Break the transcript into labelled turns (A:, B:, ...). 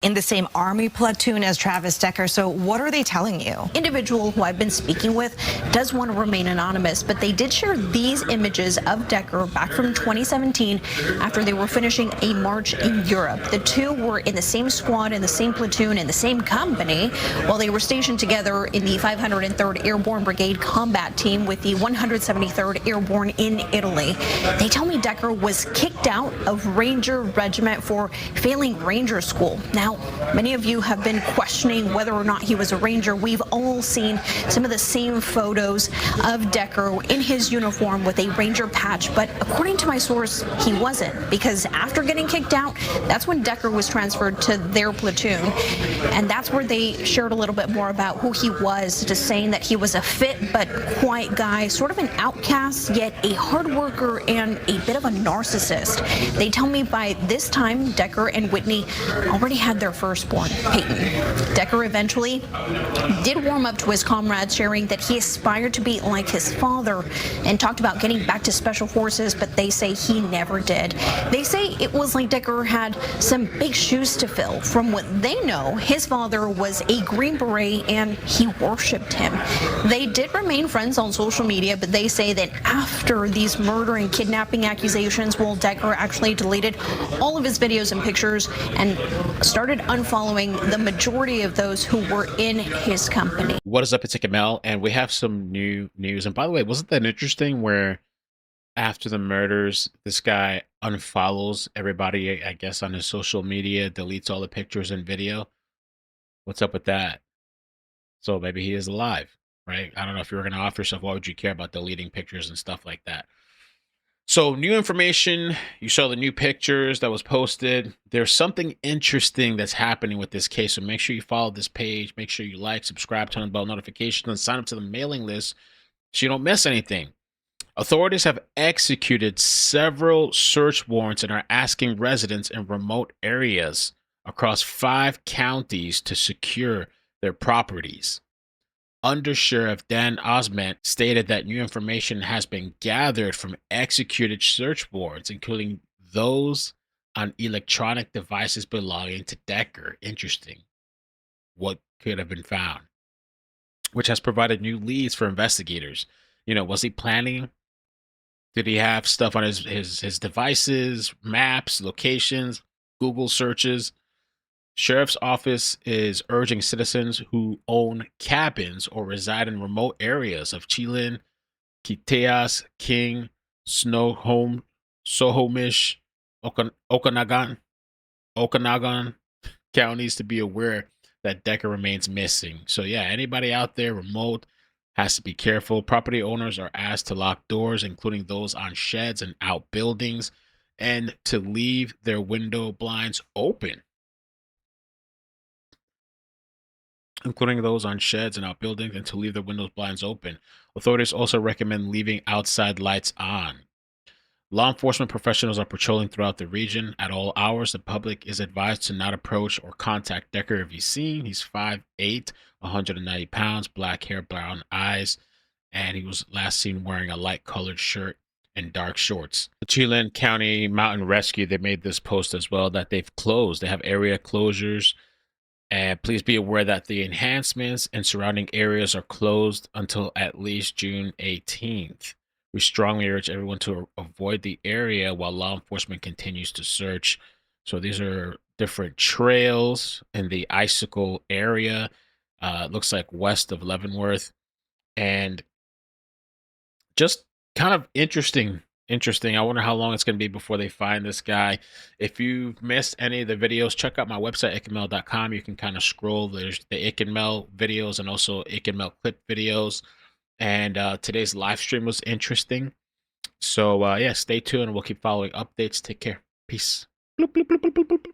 A: in the same Army platoon as Travis Decker. So what are they telling you?
B: Individual who I've been speaking with does want to remain anonymous, but they did share these images of Decker back from 2017 after they were finishing a march in Europe. The two were in the same squad, in the same platoon, in the same company, while they were stationed together in the 503rd Airborne Brigade combat team with the 173rd Airborne in Italy. They tell me Decker was kicked out of Ranger Regiment for failing Ranger School. Now, many of you have been questioning whether or not he was a Ranger. We've all seen some of the same photos of Decker in his uniform with a Ranger patch, but according to my source, he wasn't, because after getting kicked out, that's when Decker was transferred to their platoon, and that's where they shared a little bit more about who he was, just saying that he was a fit but quiet guy, sort of an outcast, yet a hard worker and a bit of a narcissist. They tell me by this time, Decker and Whitney already had their firstborn, Peyton. Decker eventually did warm up to his comrades, sharing that he aspired to be like his father and talked about getting back to Special Forces, but they say he never did. They say it was like Decker had some big shoes to fill. From what they know, his father was a Green Beret and he worshipped him. They did remain friends on social media, but they say that after these murder and kidnapping accusations, well, Decker actually deleted all of his videos and pictures and started unfollowing the majority of those who were in his company.
C: What is up, it's iCkEdMeL, and we have some new news. And by the way, wasn't that interesting where after the murders, this guy unfollows everybody, I guess, on his social media, deletes all the pictures and video? What's up with that? So maybe he is alive, right? I don't know, if you were going to off yourself, why would you care about deleting pictures and stuff like that? So new information, you saw the new pictures that was posted. There's something interesting that's happening with this case. So make sure you follow this page. Make sure you like, subscribe, turn on bell notifications, and sign up to the mailing list so you don't miss anything. Authorities have executed several search warrants and are asking residents in remote areas across 5 counties to secure their properties. Undersheriff Dan Osment stated that new information has been gathered from executed search warrants, including those on electronic devices belonging to Decker. Interesting. What could have been found? Which has provided new leads for investigators. You know, was he planning? Did he have stuff on his devices, maps, locations, Google searches? Sheriff's office is urging citizens who own cabins or reside in remote areas of Chelan, Kittitas, King, Snohomish, Okanogan counties to be aware that Decker remains missing. So yeah, anybody out there remote has to be careful. Property owners are asked to lock doors, including those on sheds and outbuildings, and to leave their window blinds open. Including those on sheds and outbuildings, and to leave their windows blinds open. Authorities also recommend leaving outside lights on. Law enforcement professionals are patrolling throughout the region at all hours. The public is advised to not approach or contact Decker if he's seen. He's 5'8", 190 pounds, black hair, brown eyes, and he was last seen wearing a light-colored shirt and dark shorts. The Chelan County Mountain Rescue, they made this post as well that they've closed. They have area closures. And please be aware that the enhancements and surrounding areas are closed until at least June 18th. We strongly urge everyone to avoid the area while law enforcement continues to search. So these are different trails in the iCkEdMeL area. Looks like west of Leavenworth. And just kind of interesting. I wonder how long it's going to be before they find this guy. If you've missed any of the videos, check out my website, iCkEdMeL.com. You can kind of scroll. There's the iCkEdMeL videos and also iCkEdMeL clip videos. And today's live stream was interesting. So yeah, stay tuned. We'll keep following updates. Take care. Peace. Bloop, bloop, bloop, bloop, bloop, bloop.